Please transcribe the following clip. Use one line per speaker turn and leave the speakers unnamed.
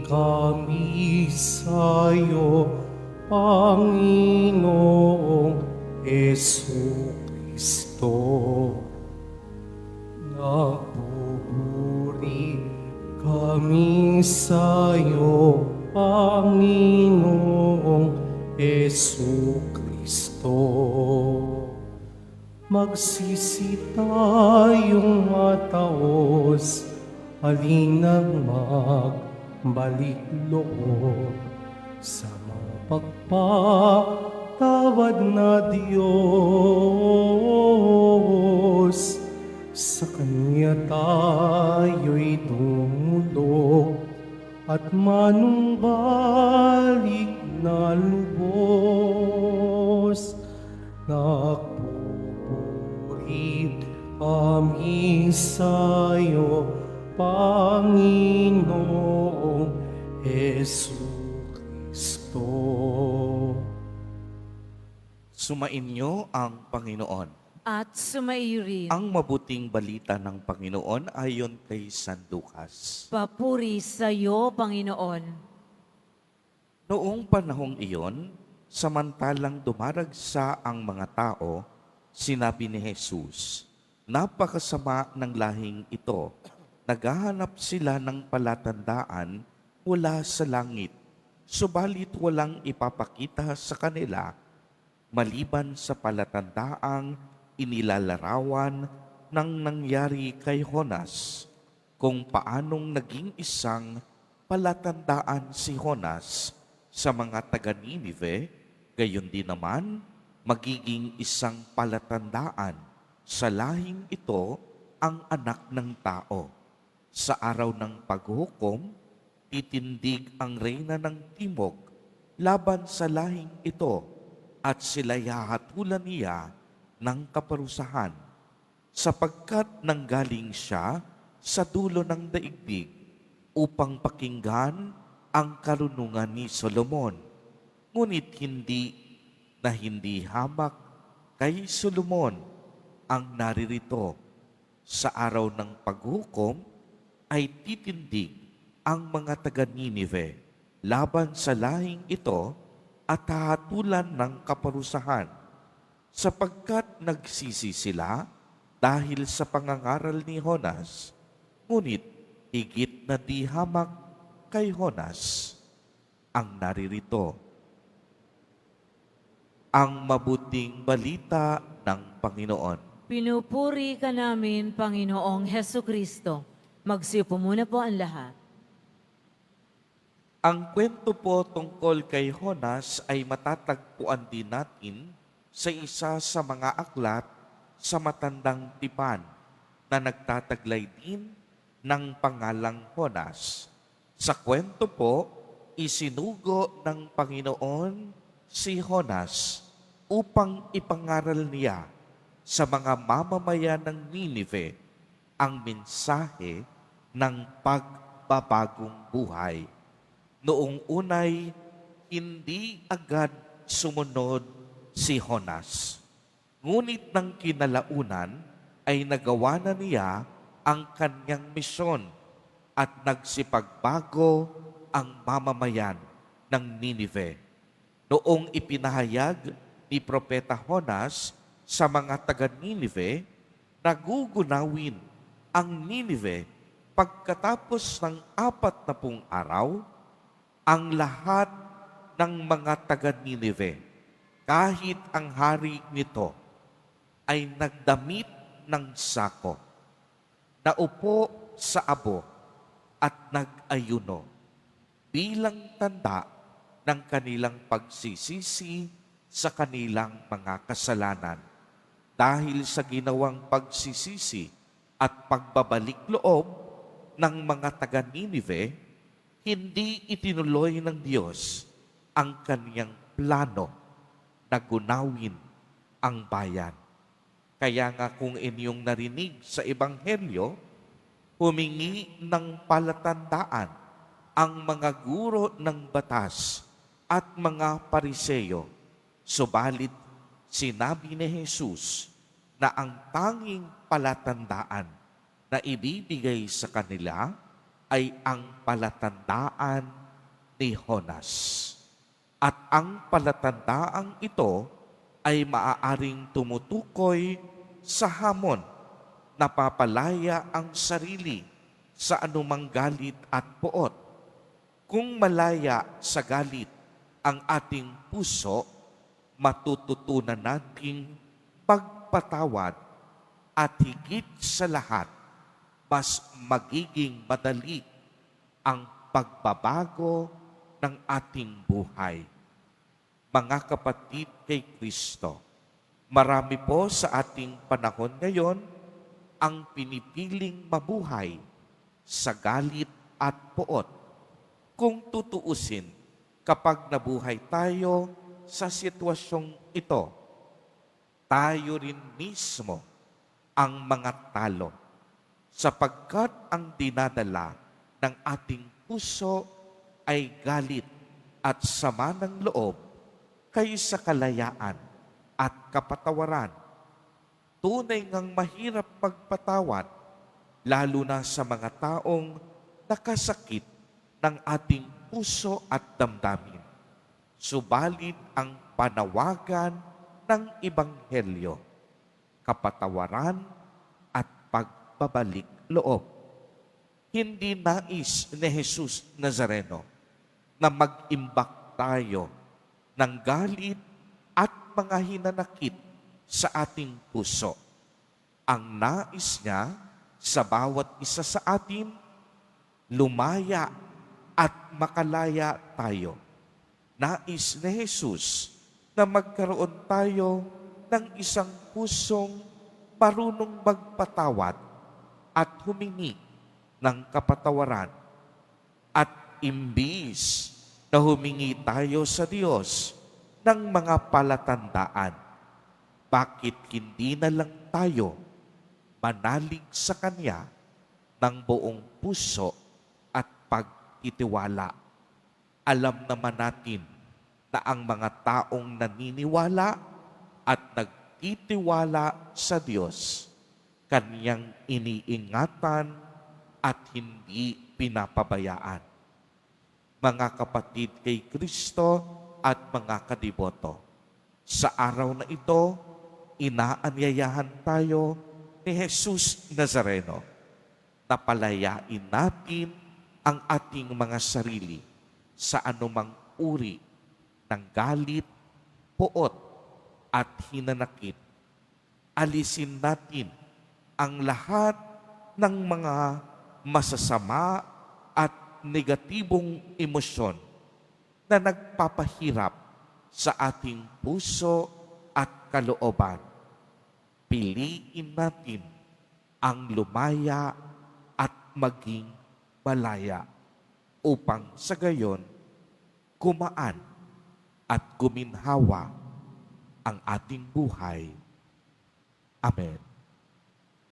kami sa'yo, Panginoong Jesucristo. Nagpupuri kami sa'yo, Panginoong Jesucristo. Magsisi tayong mataos, halinang magbalik loob sa mapagpatawad na Diyos. Sa Kanya tayo'y tumulog at manumbalik na lubos. Nagpupuri kami sa'yo, Panginoong Jesucristo.
Sumainyo ang Panginoon.
At sumaiyo rin.
Ang mabuting balita ng Panginoon ayon kay San Lucas.
Papuri sa iyo, Panginoon.
Noong panahong iyon, samantalang dumaragsa ang mga tao, sinabi ni Jesus, napakasama ng lahing ito. Naghahanap sila ng palatandaan mula sa langit, subalit walang ipapakita sa kanila maliban sa palatandaang inilalarawan ng nangyari kay Jonas, kung paanong naging isang palatandaan si Jonas sa mga taga-Ninive, gayon din naman magiging isang palatandaan sa lahing ito ang anak ng tao. Sa araw ng paghukom, titindig ang reyna ng timog laban sa lahing ito at sila'y hahatulan niya ng kaparusahan, sapagkat nanggaling siya sa dulo ng daigdig upang pakinggan ang karunungan ni Solomon. Ngunit hindi hamak kay Solomon ang naririto. Sa araw ng paghukom ay titindig ang mga taga-Ninive laban sa lahing ito at hahatulan ng kaparusahan, sapagkat nagsisi sila dahil sa pangangaral ni Jonas, ngunit higit na di hamak kay Jonas ang naririto. Ang mabuting balita ng Panginoon.
Pinupuri ka namin, Panginoong Hesukristo. Magsiupo muna po ang lahat.
Ang kwento po tungkol kay Jonas ay matatagpuan din natin sa isa sa mga aklat sa matandang tipan na nagtataglay din ng pangalang Jonas. Sa kwento po, isinugo ng Panginoon si Jonas upang ipangaral niya sa mga mamamayan ng Ninive ang mensahe ng pagbabagong buhay. Noong unay, hindi agad sumunod si Jonas. Ngunit ng kinalaunan ay nagawa na niya ang kanyang misyon at nagsipagbago ang mamamayan ng Ninive. Noong ipinahayag ni Propeta Jonas sa mga taga-Ninive, nagugunawin ang Ninive pagkatapos ng 40 araw. Ang lahat ng mga taga-Ninive, kahit ang hari nito, ay nagdamit ng sako, naupo sa abo at nag-ayuno bilang tanda ng kanilang pagsisisi sa kanilang mga kasalanan. Dahil sa ginawang pagsisisi at pagbabalik loob ng mga taga-Ninive, hindi itinuloy ng Diyos ang kaniyang plano na gunawin ang bayan. Kaya nga kung inyong narinig sa Ebanghelyo, humingi ng palatandaan ang mga guro ng batas at mga pariseyo. Subalit sinabi ni Jesus na ang tanging palatandaan na ibibigay sa kanila ay ang palatandaan ni Jonas. At ang palatandaang ito ay maaaring tumutukoy sa hamon na papalaya ang sarili sa anumang galit at poot. Kung malaya sa galit ang ating puso, matututunan nating pagpatawad at higit sa lahat, mas magiging madali ang pagbabago ng ating buhay. Mga kapatid kay Kristo, marami po sa ating panahon ngayon ang pinipiling mabuhay sa galit at poot. Kung tutuusin, kapag nabuhay tayo sa sitwasyong ito, tayo rin mismo ang mga talo, sapagkat ang dinadala ng ating puso ay galit at sama ng loob kaysa kalayaan at kapatawaran. Tunay ngang mahirap magpatawad, lalo na sa mga taong nakasakit ng ating puso at damdamin. Subalit ang panawagan ng Ebanghelyo, kapatawaran at pagbabalik loob. Hindi nais ni Jesus Nazareno na mag-imbak tayo ng galit at mga hinanakit sa ating puso. Ang nais niya sa bawat isa sa atin, lumaya at makalaya tayo. Nais ni Jesus na magkaroon tayo ng isang pusong marunong magpatawad at humingi ng kapatawaran. At imbis na humingi tayo sa Diyos ng mga palatandaan, bakit hindi na lang tayo manalig sa Kanya ng buong puso at pagtitiwala? Alam naman natin na ang mga taong naniniwala at nagtitiwala sa Diyos, Kanyang iniingatan at hindi pinapabayaan. Mga kapatid kay Kristo at mga kadiboto, sa araw na ito, inaanyayahan tayo ni Jesus Nazareno na palayain natin ang ating mga sarili sa anumang uri ng galit, poot at hinanakit. Alisin natin ang lahat ng mga masasama at negatibong emosyon na nagpapahirap sa ating puso at kalooban. Piliin natin ang lumaya at maging malaya upang sa gayon gumaan at guminhawa ang ating buhay. Amen.